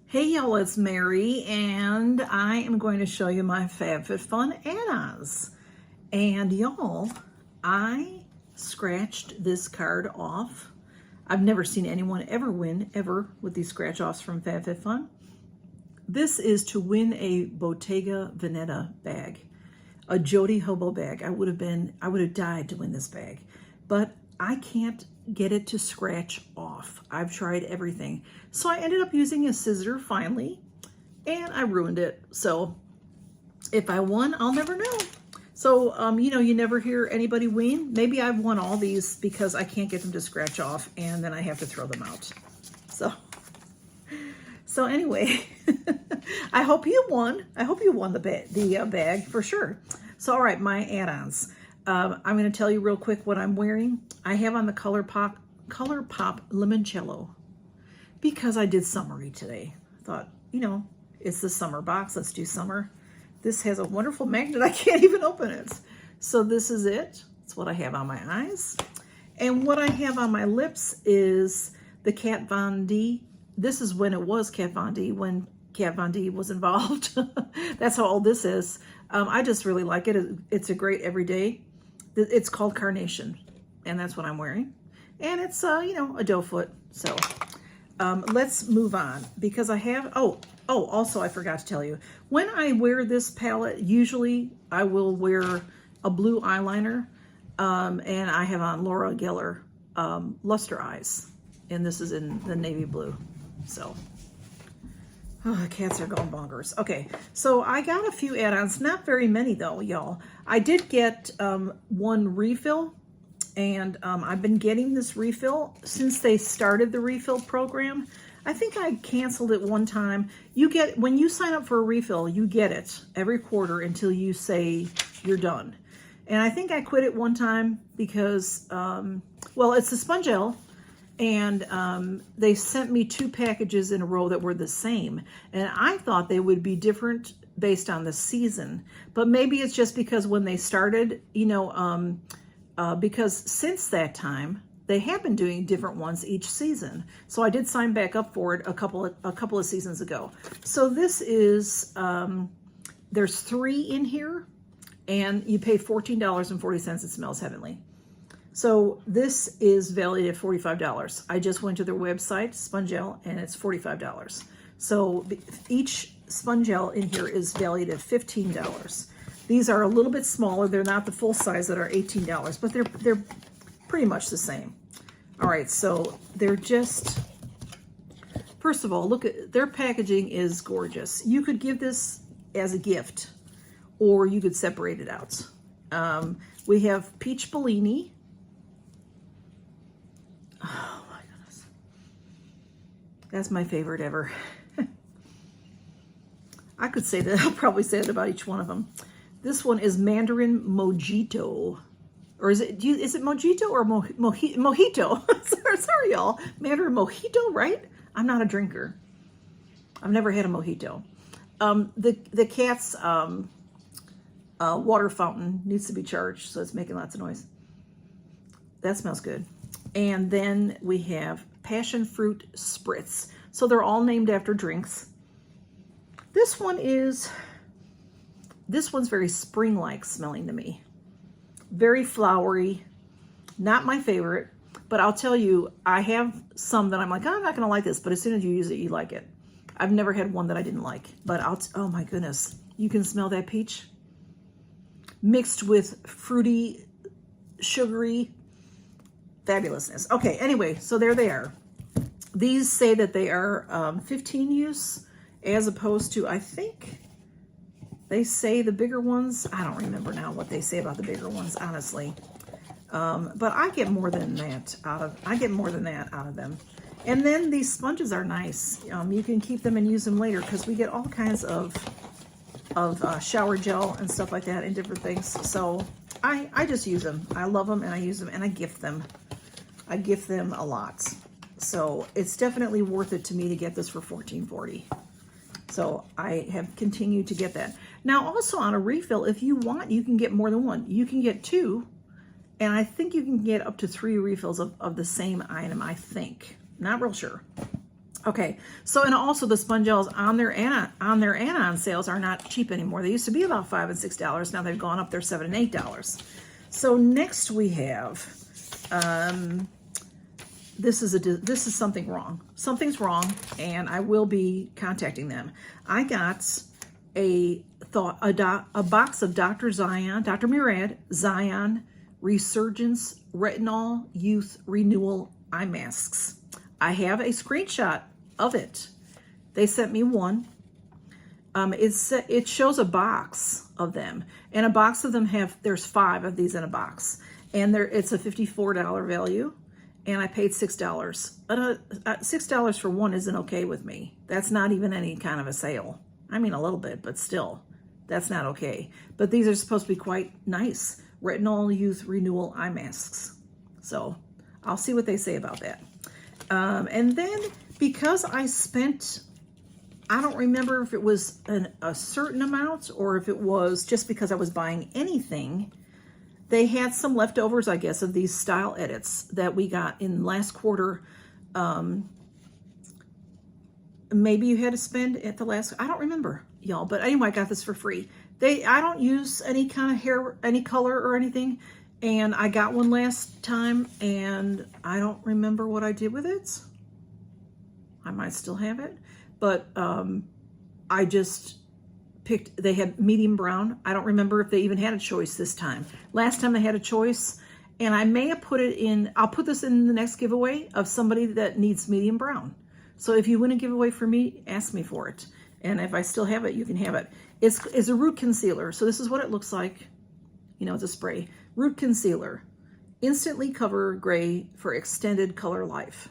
Hey y'all, it's Mary, and I am going to show you my Fab Fit Fun add-ons. And y'all, I scratched this card off. I've never seen anyone ever win, ever, with these scratch-offs from Fab Fit Fun. This is to win a Bottega Veneta bag, a Jody Hobo bag. I would have died to win this bag, but I can't get it to scratch off. I've tried everything. So I ended up using a scissor finally, and I ruined it. So if I won, I'll never know. So, you never hear anybody win. Maybe I've won all these because I can't get them to scratch off, and then I have to throw them out. So anyway, I hope you won. I hope you won the bag for sure. So, all right, my add-ons. I'm going to tell you real quick what I'm wearing. I have on the ColourPop Limoncello because I did summery today. I thought, it's the summer box. Let's do summer. This has a wonderful magnet. I can't even open it. So this is it. It's what I have on my eyes. And what I have on my lips is the Kat Von D. This is when it was Kat Von D, when Kat Von D was involved. That's how old this is. I just really like it. It's a great everyday. It's called Carnation, and that's what I'm wearing. And it's, a doe foot. So let's move on because I have, also I forgot to tell you, when I wear this palette, usually I will wear a blue eyeliner, and I have on Laura Geller Luster Eyes, and this is in the navy blue. So, the cats are going bonkers. Okay, so I got a few add-ons, not very many though, y'all. I did get one refill, and I've been getting this refill since they started the refill program. I think I canceled it one time. When you sign up for a refill, you get it every quarter until you say you're done. And I think I quit it one time because, it's the sponge gel. And they sent me 2 packages in a row that were the same. And I thought they would be different based on the season. But maybe it's just because when they started, because since that time, they have been doing different ones each season. So I did sign back up for it a couple of seasons ago. So this is, there's 3 in here, and you pay $14.40. It smells heavenly. So this is valued at $45. I just went to their website, Sponge Gel, and it's $45. So each sponge gel in here is valued at $15. These are a little bit smaller. They're not the full size that are $18, but they're pretty much the same. All right, so they're just, first of all, look at their packaging is gorgeous. You could give this as a gift, or you could separate it out. We have Peach Bellini. Oh my goodness. That's my favorite ever. I could say that. I'll probably say it about each one of them. This one is Mandarin Mojito. Or is it Mojito or Mojito? Sorry, y'all. Mandarin Mojito, right? I'm not a drinker. I've never had a Mojito. The cat's water fountain needs to be charged, so it's making lots of noise. That smells good. And then we have Passion Fruit Spritz. So they're all named after drinks. This one's very spring-like smelling to me. Very flowery. Not my favorite, but I'll tell you, I have some that I'm like, I'm not going to like this, but as soon as you use it, you like it. I've never had one that I didn't like, but oh my goodness. You can smell that peach mixed with fruity, sugary fabulousness. Okay, anyway, so there they are. These say that they are 15 use as opposed to, I think they say the bigger ones. I don't remember now what they say about the bigger ones, honestly. But I get more than that out of them. And then these sponges are nice. You can keep them and use them later because we get all kinds of shower gel and stuff like that and different things. So I just use them. I love them and I use them and I gift them. I gift them a lot. So it's definitely worth it to me to get this for $14.40. So I have continued to get that. Now also on a refill, if you want, you can get more than one. You can get 2, and I think you can get up to 3 refills of the same item, I think. Not real sure. Okay, so and also the sponge gels on their add-on sales are not cheap anymore. They used to be about $5 and $6. Now they've gone up. They're $7 and $8. So next we have, this is something wrong. Something's wrong, and I will be contacting them. I got a box of Dr. Murad Zion Resurgence Retinol Youth Renewal Eye Masks. I have a screenshot of it. They sent me one. It shows a box of them, and a box of them there's 5 of these in a box, and it's a $54 value, and I paid $6. $6 for one isn't okay with me. That's not even any kind of a sale. I mean, a little bit, but still, that's not okay. But these are supposed to be quite nice. Retinol Youth Renewal Eye Masks. So I'll see what they say about that. And then because I spent, I don't remember if it was a certain amount or if it was just because I was buying anything, they had some leftovers, I guess, of these style edits that we got in last quarter. Maybe you had to spend at the last, I don't remember, y'all. But anyway, I got this for free. I don't use any kind of hair, any color or anything. And I got one last time, and I don't remember what I did with it. I might still have it. But I just picked, they had medium brown. I don't remember if they even had a choice this time. Last time they had a choice, and I may have put it in, I'll put this in the next giveaway of somebody that needs medium brown. So if you win a giveaway for me, ask me for it. And if I still have it, you can have it. It's a root concealer. So this is what it looks like. You know, it's a spray. Root concealer. Instantly cover gray for extended color life.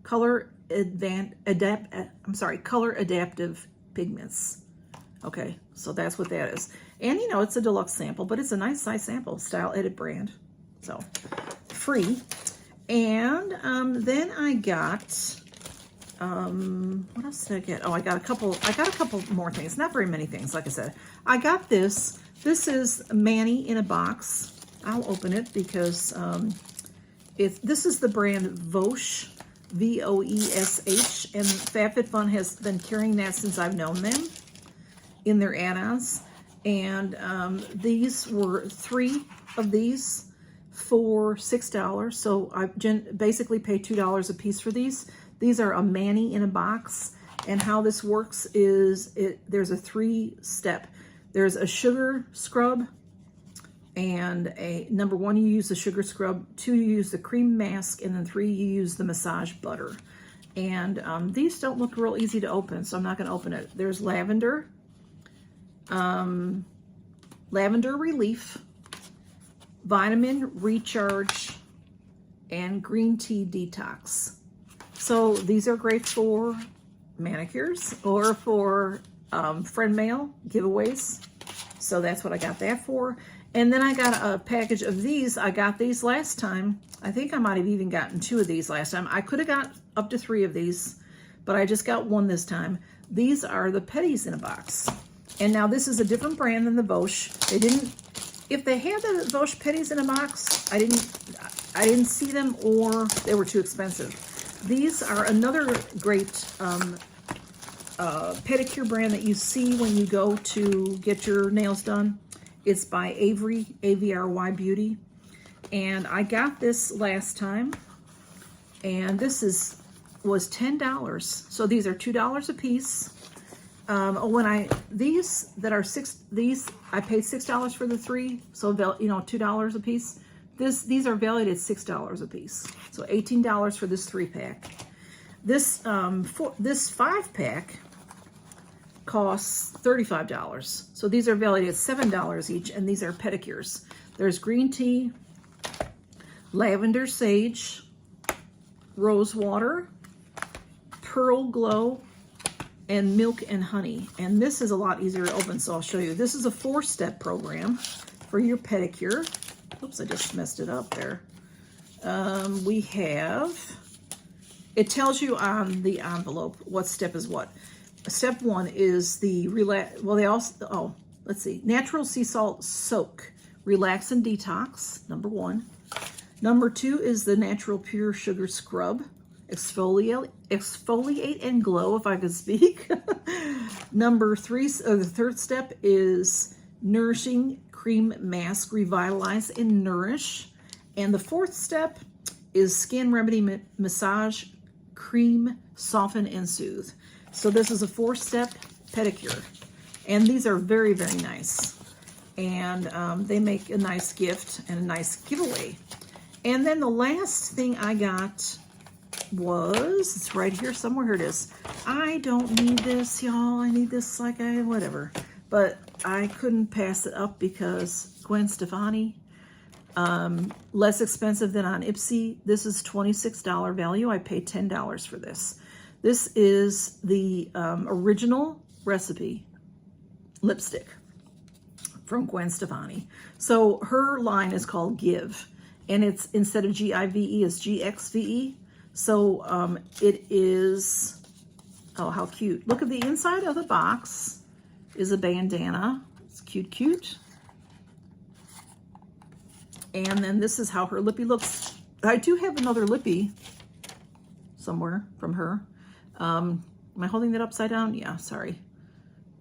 Color adaptive pigments. Okay, so that's what that is. And you know, it's a deluxe sample, but it's a nice size sample. Style Edit brand. So free. And then I got what else did I get? Oh, I got a couple more things. Not very many things, like I said. I got this. This is Manny in a box. I'll open it because this is the brand Vosh, V-O-E-S-H, and Fab Fit Fun has been carrying that since I've known them in their add-ons. And these were 3 of these for $6. So I basically paid $2 a piece for these. These are a Manny in a box. And how this works is there's a 3-step. There's a sugar scrub, and number 1, you use the sugar scrub, 2, you use the cream mask, and then 3, you use the massage butter. And these don't look real easy to open, so I'm not going to open it. There's lavender, lavender relief, vitamin recharge, and green tea detox. So these are great for manicures or for friend mail giveaways. So that's what I got that for. And then I got a package of these. I got these last time. I think I might have even gotten 2 of these last time. I could have got up to 3 of these, but I just got 1 this time. These are the Petties in a box. And now this is a different brand than the Vosh. They didn't, if they had the Vosh Petties in a box, I didn't see them, or they were too expensive. These are another great pedicure brand that you see when you go to get your nails done. It's by Avery, A-V-R-Y Beauty. And I got this last time, and this was $10. So these are $2 a piece. These I paid $6 for the 3, so you know, $2 a piece. These are valued at $6 a piece, so $18 for this 3-pack. This 5-pack costs $35. So these are valued at $7 each, and these are pedicures. There's green tea, lavender sage, rose water, pearl glow, and milk and honey. And this is a lot easier to open, so I'll show you. This is a 4-step program for your pedicure. Oops, I just messed it up there. We have, it tells you on the envelope what step is what. Step 1 is the let's see, natural sea salt soak, relax and detox, number 1. Number 2 is the natural pure sugar scrub. Exfoliate and glow, if I could speak. Number 3, the third step is Nourishing Cream Mask, Revitalize and Nourish. And the fourth step is Skin Remedy Massage Cream, Soften and Soothe. So this is a 4-step pedicure. And these are very, very nice. And they make a nice gift and a nice giveaway. And then the last thing I got was, it's right here somewhere. Here it is. I don't need this, y'all. I need this like whatever. But I couldn't pass it up because Gwen Stefani, less expensive than on Ipsy. This is $26 value. I paid $10 for this. This is the original recipe lipstick from Gwen Stefani. So her line is called Give, and it's instead of G-I-V-E, it's G-X-V-E. So it is, oh, how cute. Look at the inside of the box is a bandana. It's cute, cute. And then this is how her lippy looks. I do have another lippy somewhere from her. Am I holding that upside down? Yeah, sorry.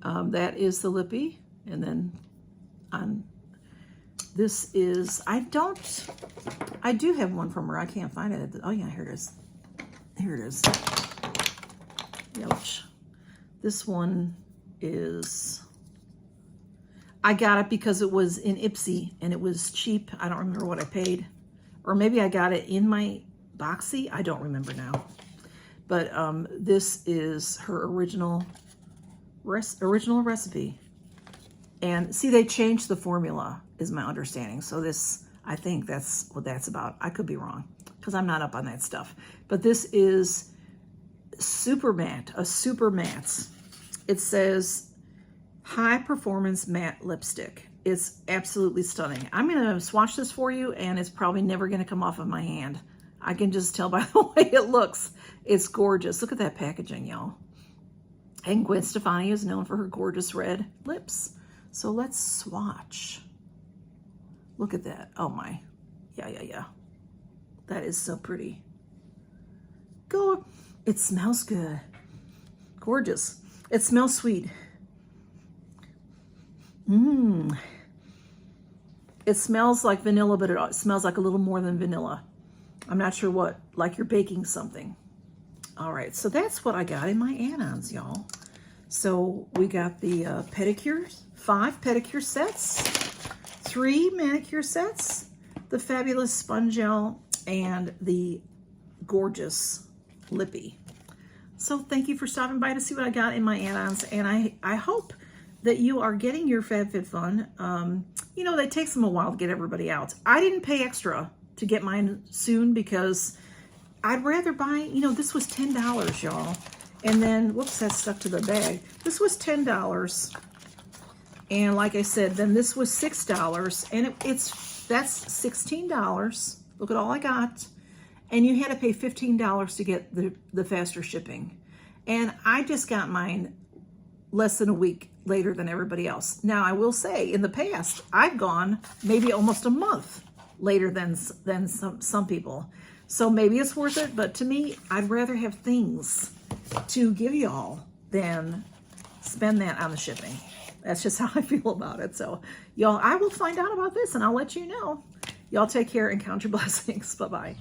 That is the lippy. And then on this is, I do have one from her. I can't find it. Oh yeah, here it is. Here it is. Ouch. This one is, I got it because it was in Ipsy and it was cheap. I don't remember what I paid. Or maybe I got it in my Boxy. I don't remember now. But this is her original recipe. And see, they changed the formula, is my understanding. So this, I think that's what that's about. I could be wrong because I'm not up on that stuff. But this is super matte, a super matte. It says high performance matte lipstick. It's absolutely stunning. I'm going to swatch this for you, and it's probably never going to come off of my hand. I can just tell by the way it looks. It's gorgeous. Look at that packaging, y'all. And Gwen Stefani is known for her gorgeous red lips. So let's swatch. Look at that. Oh my. Yeah. That is so pretty. Go. It smells good. Gorgeous. It smells sweet. It smells like vanilla, but it smells like a little more than vanilla. I'm not sure what, like you're baking something. All right, so that's what I got in my add-ons, y'all. So we got the pedicures, 5 pedicure sets, 3 manicure sets, the fabulous sponge gel, and the gorgeous lippy. So thank you for stopping by to see what I got in my add-ons, and I hope that you are getting your Fab Fit Fun. You know, it takes them a while to get everybody out. I didn't pay extra to get mine soon because I'd rather buy, you know, this was $10, y'all. And then, whoops, that stuck to the bag. This was $10. And like I said, then this was $6. And that's $16. Look at all I got. And you had to pay $15 to get the faster shipping. And I just got mine less than a week later than everybody else. Now, I will say, in the past, I've gone maybe almost a month later than some people. So maybe it's worth it, but to me, I'd rather have things to give y'all than spend that on the shipping. That's just how I feel about it. So y'all, I will find out about this and I'll let you know. Y'all take care and count your blessings. Bye-bye.